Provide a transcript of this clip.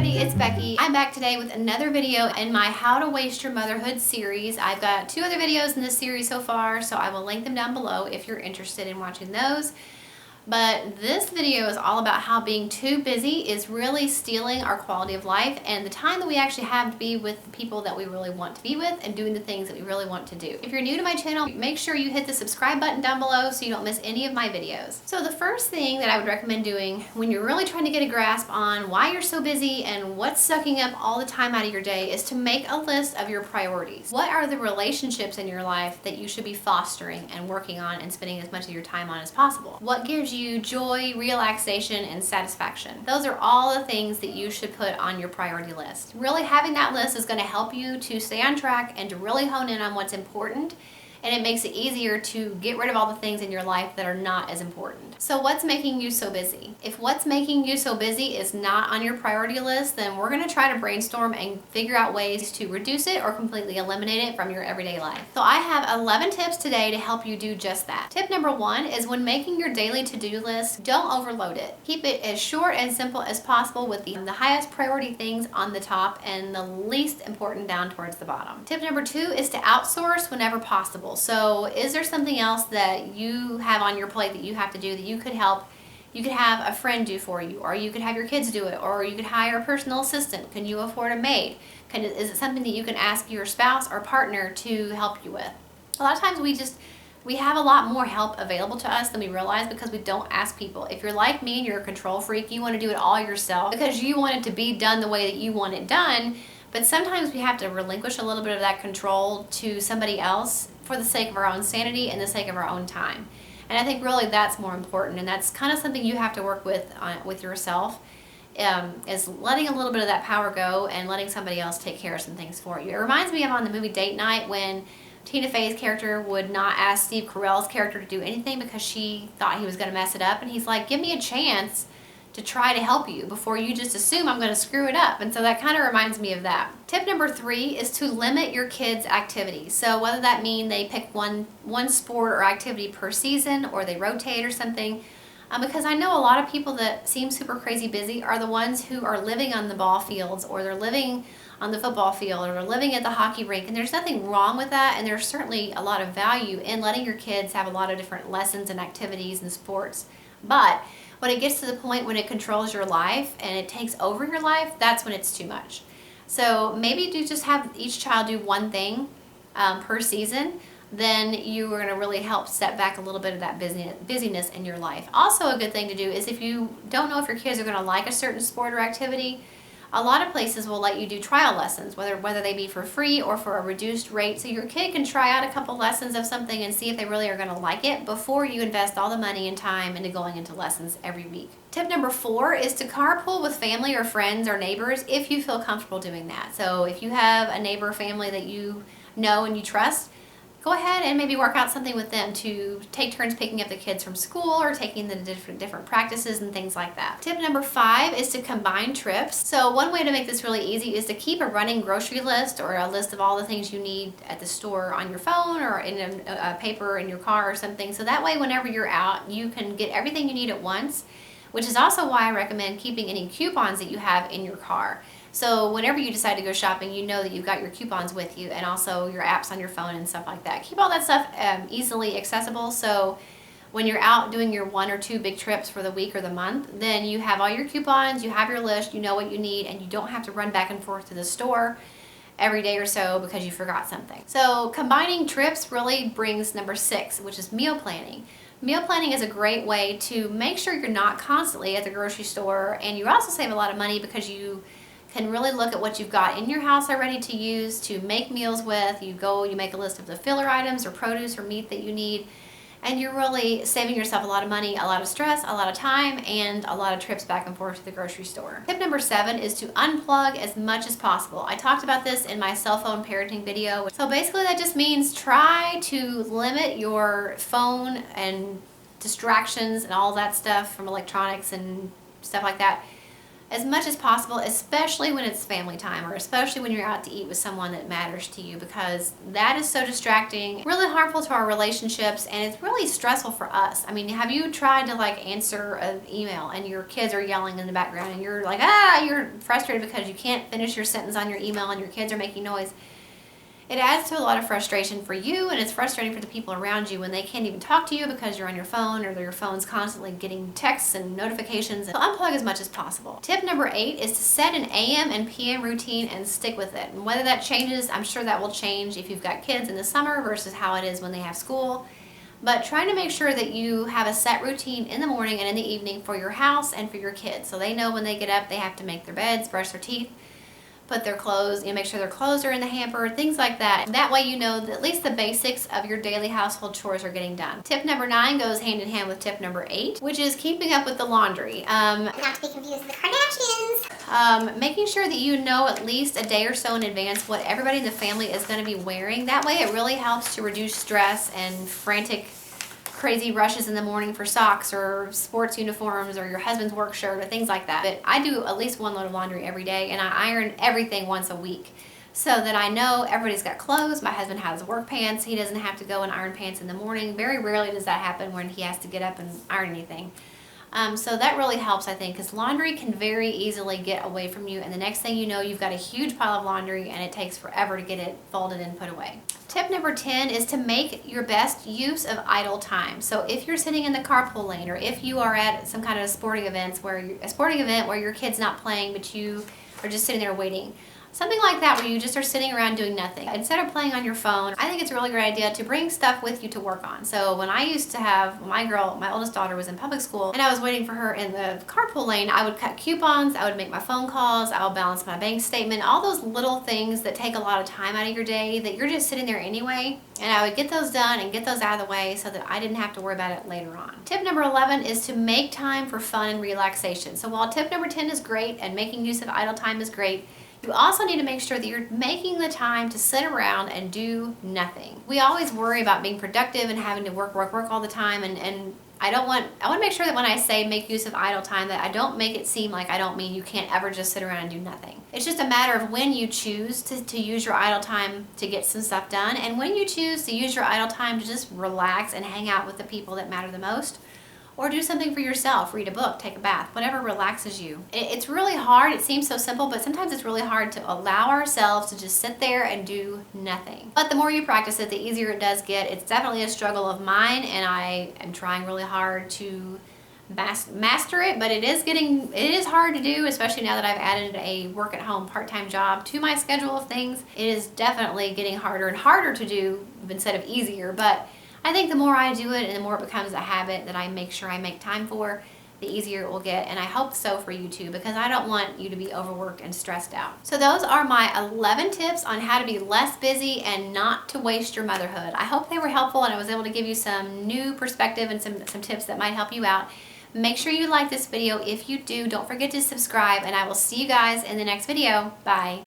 everybody, it's Becky. I'm back today with another video in my How to Waste Your Motherhood series. I've got 2 other videos in this series so far, so I will link them down below if you're interested in watching those. But this video is all about how being too busy is really stealing our quality of life and the time that we actually have to be with the people that we really want to be with and doing the things that we really want to do. If you're new to my channel, make sure you hit the subscribe button down below so you don't miss any of my videos. So the first thing that I would recommend doing when you're really trying to get a grasp on why you're so busy and what's sucking up all the time out of your day is to make a list of your priorities. What are the relationships in your life that you should be fostering and working on and spending as much of your time on as possible? What gives you joy, relaxation, and satisfaction? Those are all the things that you should put on your priority list. Really having that list is going to help you to stay on track and to really hone in on what's important, and it makes it easier to get rid of all the things in your life that are not as important. So what's making you so busy? If what's making you so busy is not on your priority list, then we're going to try to brainstorm and figure out ways to reduce it or completely eliminate it from your everyday life. So I have 11 tips today to help you do just that. Tip number 1 is when making your daily to-do list, don't overload it. Keep it as short and simple as possible with the highest priority things on the top and the least important down towards the bottom. Tip number 2 is to outsource whenever possible. So is there something else that you have on your plate that you have to do that you could help? You could have a friend do for you, or you could have your kids do it, or you could hire a personal assistant. Can you afford a maid? Is it something that you can ask your spouse or partner to help you with? A lot of times we have a lot more help available to us than we realize because we don't ask people. If you're like me and you're a control freak, you want to do it all yourself because you want it to be done the way that you want it done. But sometimes we have to relinquish a little bit of that control to somebody else for the sake of our own sanity and the sake of our own time. And I think really that's more important, and that's kind of something you have to work with yourself, is letting a little bit of that power go and letting somebody else take care of some things for you. It reminds me of on the movie Date Night when Tina Fey's character would not ask Steve Carell's character to do anything because she thought he was going to mess it up, and he's like, give me a chance to try to help you before you just assume I'm going to screw it up. And so that kind of reminds me of that. Tip number 3 is to limit your kids' activities. So whether that mean they pick one sport or activity per season, or they rotate or something, because I know a lot of people that seem super crazy busy are the ones who are living on the ball fields, or they're living on the football field, or they're living at the hockey rink, and there's nothing wrong with that, and there's certainly a lot of value in letting your kids have a lot of different lessons and activities and sports. But when it gets to the point when it controls your life and it takes over your life, that's when it's too much. So maybe do just have each child do one thing per season, then you are going to really help set back a little bit of that busyness in your life. Also, a good thing to do is if you don't know if your kids are going to like a certain sport or activity, a lot of places will let you do trial lessons, whether they be for free or for a reduced rate, so your kid can try out a couple lessons of something and see if they really are going to like it before you invest all the money and time into going into lessons every week. Tip number 4 is to carpool with family or friends or neighbors if you feel comfortable doing that. So if you have a neighbor or family that you know and you trust, go ahead and maybe work out something with them to take turns picking up the kids from school or taking them to different practices and things like that. Tip number 5 is to combine trips. So one way to make this really easy is to keep a running grocery list or a list of all the things you need at the store on your phone or in a paper in your car or something. So that way whenever you're out, you can get everything you need at once, which is also why I recommend keeping any coupons that you have in your car. So whenever you decide to go shopping, you know that you've got your coupons with you and also your apps on your phone and stuff like that. Keep all that stuff easily accessible, so when you're out doing your 1 or 2 big trips for the week or the month, then you have all your coupons, you have your list, you know what you need, and you don't have to run back and forth to the store every day or so because you forgot something. So combining trips really brings number 6, which is meal planning. Meal planning is a great way to make sure you're not constantly at the grocery store, and you also save a lot of money because you can really look at what you've got in your house already to use to make meals with. You make a list of the filler items or produce or meat that you need, and you're really saving yourself a lot of money, a lot of stress, a lot of time, and a lot of trips back and forth to the grocery store. Tip number 7 is to unplug as much as possible. I talked about this in my cell phone parenting video. So basically that just means try to limit your phone and distractions and all that stuff from electronics and stuff like that as much as possible, especially when it's family time or especially when you're out to eat with someone that matters to you, because that is so distracting, really harmful to our relationships, and it's really stressful for us. I mean, have you tried to like answer an email and your kids are yelling in the background and you're like, you're frustrated because you can't finish your sentence on your email and your kids are making noise? It adds to a lot of frustration for you, and it's frustrating for the people around you when they can't even talk to you because you're on your phone or your phone's constantly getting texts and notifications. So unplug as much as possible. Tip number 8 is to set an AM and PM routine and stick with it. And whether that changes, I'm sure that will change if you've got kids in the summer versus how it is when they have school. But trying to make sure that you have a set routine in the morning and in the evening for your house and for your kids. So they know when they get up, they have to make their beds, brush their teeth, put their clothes, make sure their clothes are in the hamper, things like that. That way you know that at least the basics of your daily household chores are getting done. Tip number 9 goes hand in hand with tip number 8, which is keeping up with the laundry. Not to be confused with the Kardashians. Making sure that you know at least a day or so in advance what everybody in the family is going to be wearing. That way it really helps to reduce stress and frantic crazy rushes in the morning for socks or sports uniforms or your husband's work shirt or things like that. But I do at least one load of laundry every day, and I iron everything once a week so that I know everybody's got clothes. My husband has work pants. He doesn't have to go and iron pants in the morning. Very rarely does that happen when he has to get up and iron anything. So that really helps, I think, because laundry can very easily get away from you, and the next thing you know, you've got a huge pile of laundry and it takes forever to get it folded and put away. Tip number 10 is to make your best use of idle time. So if you're sitting in the carpool lane, or if you are at some kind of a sporting event where your kid's not playing but you are just sitting there waiting, something like that where you just are sitting around doing nothing. Instead of playing on your phone, I think it's a really great idea to bring stuff with you to work on. So when I used to have my oldest daughter was in public school and I was waiting for her in the carpool lane, I would cut coupons, I would make my phone calls, I would balance my bank statement, all those little things that take a lot of time out of your day that you're just sitting there anyway. And I would get those done and get those out of the way so that I didn't have to worry about it later on. Tip number 11 is to make time for fun and relaxation. So while tip number 10 is great and making use of idle time is great, you also need to make sure that you're making the time to sit around and do nothing. We always worry about being productive and having to work all the time, and I want to make sure that when I say make use of idle time that I don't make it seem like I don't mean you can't ever just sit around and do nothing. It's just a matter of when you choose to use your idle time to get some stuff done, and when you choose to use your idle time to just relax and hang out with the people that matter the most. Or do something for yourself, read a book, take a bath, whatever relaxes you. It's really hard, it seems so simple, but sometimes it's really hard to allow ourselves to just sit there and do nothing. But the more you practice it, the easier it does get. It's definitely a struggle of mine, and I am trying really hard to master it, but it is hard to do, especially now that I've added a work at home part-time job to my schedule of things. It is definitely getting harder and harder to do instead of easier, but I think the more I do it and the more it becomes a habit that I make sure I make time for, the easier it will get, and I hope so for you too, because I don't want you to be overworked and stressed out. So those are my 11 tips on how to be less busy and not to waste your motherhood. I hope they were helpful and I was able to give you some new perspective and some tips that might help you out. Make sure you like this video. If you do, don't forget to subscribe, and I will see you guys in the next video. Bye.